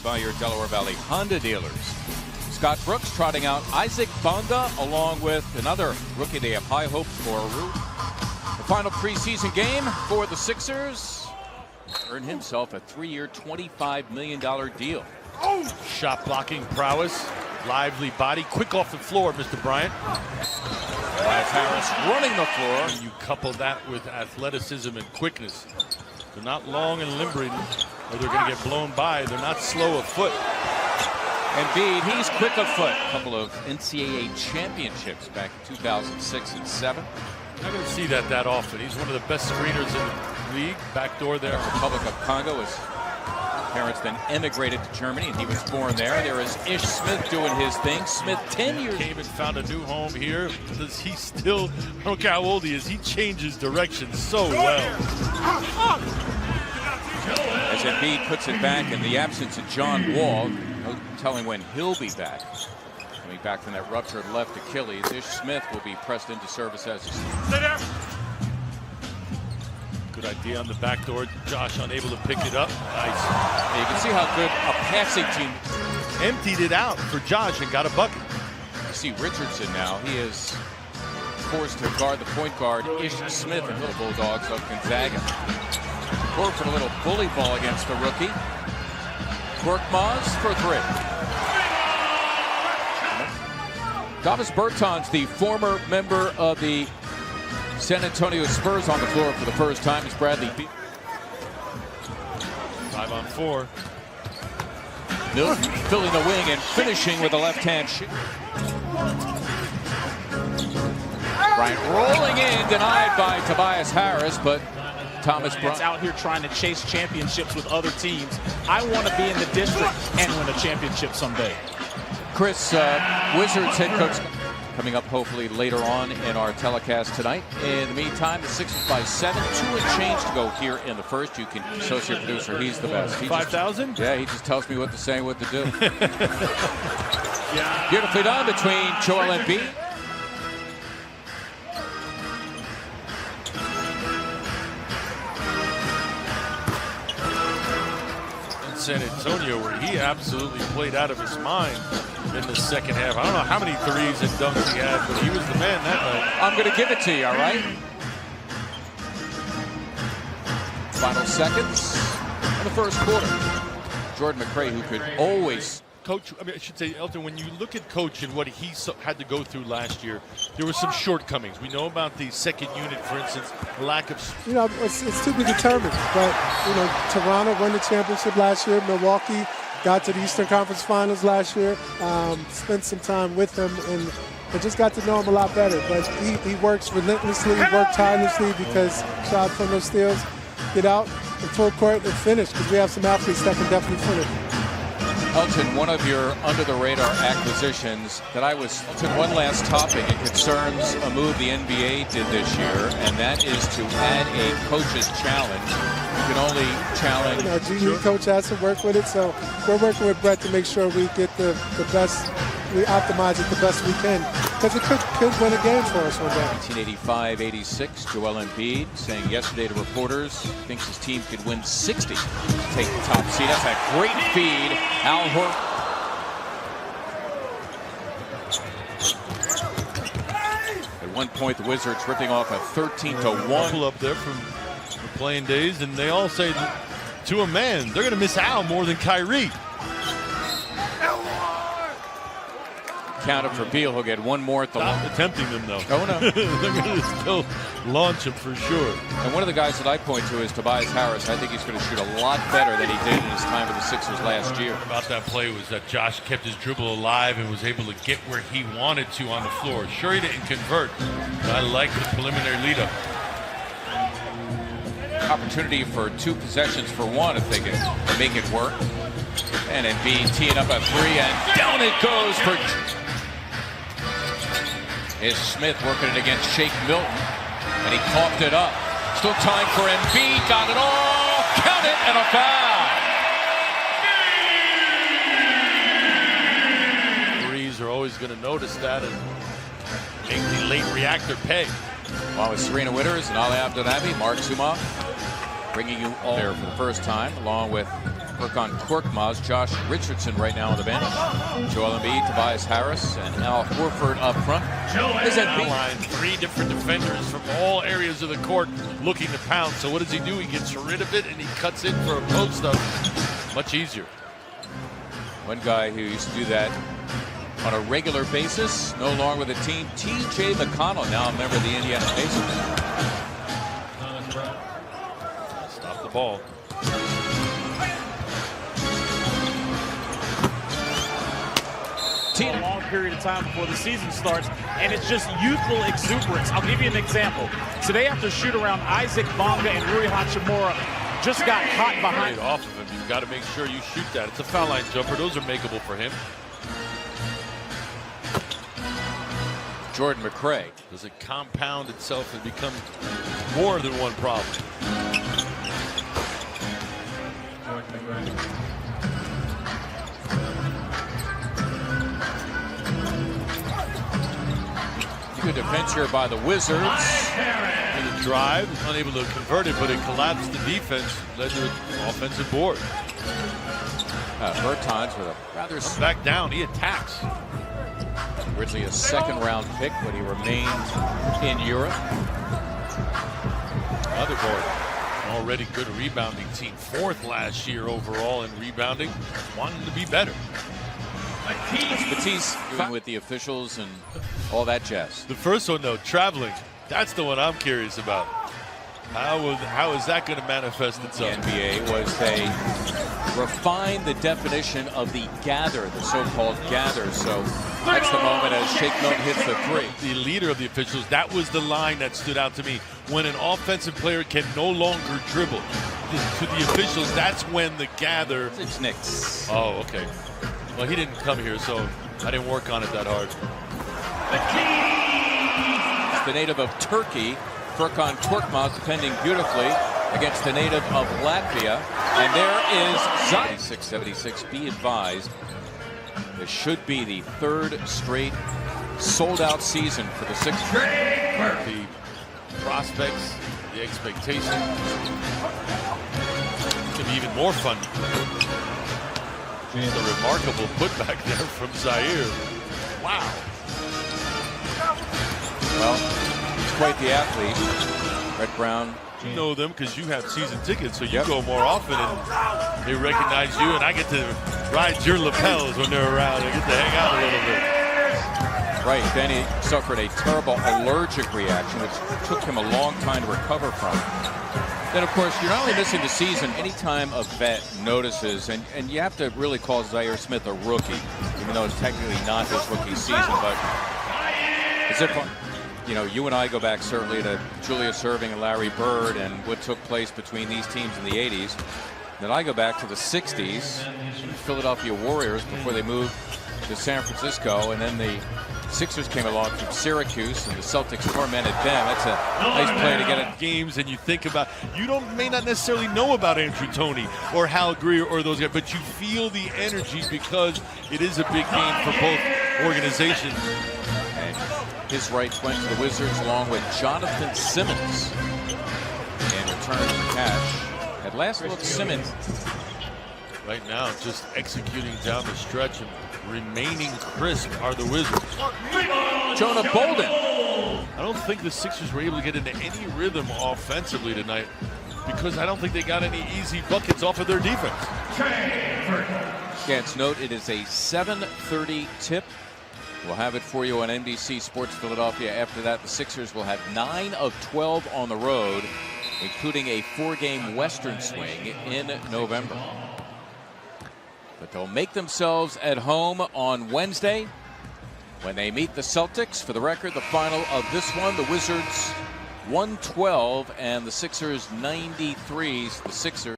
by your Delaware Valley Honda dealers. Scott Brooks trotting out Isaac Bonga along with another rookie they have high hopes for. The final preseason game for the Sixers earned himself a 3-year, $25 million deal. Shot blocking prowess, lively body, quick off the floor, Mr. Bryant. Tobias Harris running the floor. And you couple that with athleticism and quickness. They're not long and limbering, or they're going to get blown by. They're not slow of foot. Indeed, he's quick of foot. A couple of NCAA championships back in 2006 and 7. Not going to see that often. He's one of the best screeners in the league. Backdoor there. Republic of Congo. His parents then emigrated to Germany, and he was born there. There is Ish Smith doing his thing. Smith 10 years. Came and found a new home here. Does he still, I don't care how old he is, he changes direction so well. As Embiid puts it back in the absence of John Wall, no telling when he'll be back. Coming back from that ruptured left Achilles, Ish Smith will be pressed into service as a Stay there. Good idea on the back door. Josh unable to pick it up. Nice. You can see how good a passing team Emptied it out for Josh and got a bucket. You see Richardson now. He is forced to guard the point guard, Ish Smith, and little Bulldogs of Gonzaga. Court for a little bully ball against the rookie. Korkmaz for 3. Davis Bertans, the former member of the San Antonio Spurs, on the floor for the first time as Bradley Beal. 5 on 4. Milton filling the wing and finishing with a left-hand shoot. Bryant rolling in, denied by Tobias Harris, but Thomas Bryant out here trying to chase championships with other teams. I want to be in the district and win a championship someday. Chris, Wizards head coach, coming up hopefully later on in our telecast tonight. In the meantime, the Sixers by 7, 2 and change to go here in the first. You can associate producer, he's the best. 5,000? Yeah, he just tells me what to say, what to do. Beautifully done between Joel Embiid. San Antonio, where he absolutely played out of his mind in the second half. I don't know how many threes and dunks he had, but he was the man that night. I'm going to give it to you, all right? Final seconds of the first quarter. Jordan McRae, who could always... Coach, I should say, Elton, when you look at Coach and what he had to go through last year, there were some shortcomings. We know about the second unit, for instance, lack of... It's to be determined. But, Toronto won the championship last year. Milwaukee got to the Eastern Conference Finals last year. Spent some time with him and I just got to know him a lot better. But he works relentlessly, he works tirelessly because shot from those steals, get out in full court and finish because we have some athletes that can definitely finish. Elton, one of your under-the-radar acquisitions that I was to one last topic. It concerns a move the NBA did this year, and that is to add a coach's challenge. You can only challenge... Our G coach has to work with it, so we're working with Brett to make sure we get the best, we optimize it the best we can, because it could win a game for us one day. 1985-86, Joel Embiid saying yesterday to reporters thinks his team could win 60 to take the top seed. That's a great feed. Al Horford. At one point, the Wizards ripping off a 13-1. Up there from the playing days, and they all say to a man, they're going to miss Al more than Kyrie. Counted for Beal. He'll get one more at the line. Not attempting them, though. Oh, no. They're going to still launch him for sure. And one of the guys that I point to is Tobias Harris. I think he's going to shoot a lot better than he did in his time with the Sixers last year. About that play was that Josh kept his dribble alive and was able to get where he wanted to on the floor. Sure, he didn't convert, but I like the preliminary lead-up. Opportunity for 2 possessions for 1 if they can make it work. And Embiid teeing up a 3, and down it goes for... Is Smith working it against Shake Milton, and he coughed it up. Still time for Embiid, got it all, count it, and a foul. Threes are always going to notice that and make the late reactor pay. While with Serena Witters and Ali Abdelnaby, Mark Sumoff. bringing you all there for the first time, along with Furkan Korkmaz, Josh Richardson right now on the bench, Joel Embiid, Tobias Harris, and Al Horford up front. His line, 3 different defenders from all areas of the court looking to pound. So what does he do? He gets rid of it and he cuts in for a post up. Much easier. One guy who used to do that on a regular basis, no longer with the team, T.J. McConnell, now a member of the Indiana Pacers. Stop the ball. A long period of time before the season starts, and it's just youthful exuberance. I'll give you an example. Today after shoot-around, Isaac Bonga and Rui Hachimura just got caught behind. Right off of him, you've got to make sure you shoot that. It's a foul line jumper. Those are makeable for him. Jordan McRae. Does it compound itself and become more than one problem? Good defense here by the Wizards. In the drive, unable to convert it, but it collapsed the defense, led to an offensive board. Bertans with a rather back down, he attacks. Originally a second-round pick, but he remained in Europe. Another board. Already good rebounding team, 4th last year overall in rebounding. Wanting to be better. Batiste with the officials and all that jazz. The first one, though, traveling. That's the one I'm curious about. How is that going to manifest itself? The NBA was they refined the definition of the gather, the so-called gather. So that's the moment as Shake Milton hits the 3. The leader of the officials, that was the line that stood out to me. When an offensive player can no longer dribble to the officials, that's when the gather. It's Knicks. Oh, okay. Well, he didn't come here, so I didn't work on it that hard. It's the native of Turkey, Furkan Korkmaz, defending beautifully against the native of Latvia. And there is Zion. 676. Be advised, this should be the 3rd straight sold-out season for the Sixers. The prospects, the expectation, it's going to be even more fun. It's a remarkable putback there from Zaire. Wow. Well, he's quite the athlete. Brett Brown. You know them because you have season tickets, so you go more often and they recognize you, and I get to ride your lapels when they're around and get to hang out a little bit. Right, then he suffered a terrible allergic reaction, which took him a long time to recover from. Then, of course, you're not only missing the season, anytime a vet notices, and you have to really call Zaire Smith a rookie, even though it's technically not his rookie season, but as if, you know, you and I go back certainly to Julius Erving and Larry Bird and what took place between these teams in the 80s. Then I go back to the 60s, Philadelphia Warriors before they moved to San Francisco, and then the Sixers came along from Syracuse, and the Celtics tormented them. That's a nice play to get it. Games, and you think about, may not necessarily know about Andrew Toney or Hal Greer or those guys, but you feel the energy because it is a big game for both organizations. And his rights went to the Wizards along with Jonathan Simmons in return for cash. At last look, Simmons. Right now, just executing down the stretch and remaining crisp are the Wizards. Jonah Bolden. I don't think the Sixers were able to get into any rhythm offensively tonight because I don't think they got any easy buckets off of their defense. Gets note, it is a 7:30 tip. We'll have it for you on NBC Sports Philadelphia. After that, the Sixers will have 9 of 12 on the road, including a 4-game Western swing in November. But they'll make themselves at home on Wednesday when they meet the Celtics. For the record, the final of this one, the Wizards 112 and the Sixers 93. The Sixers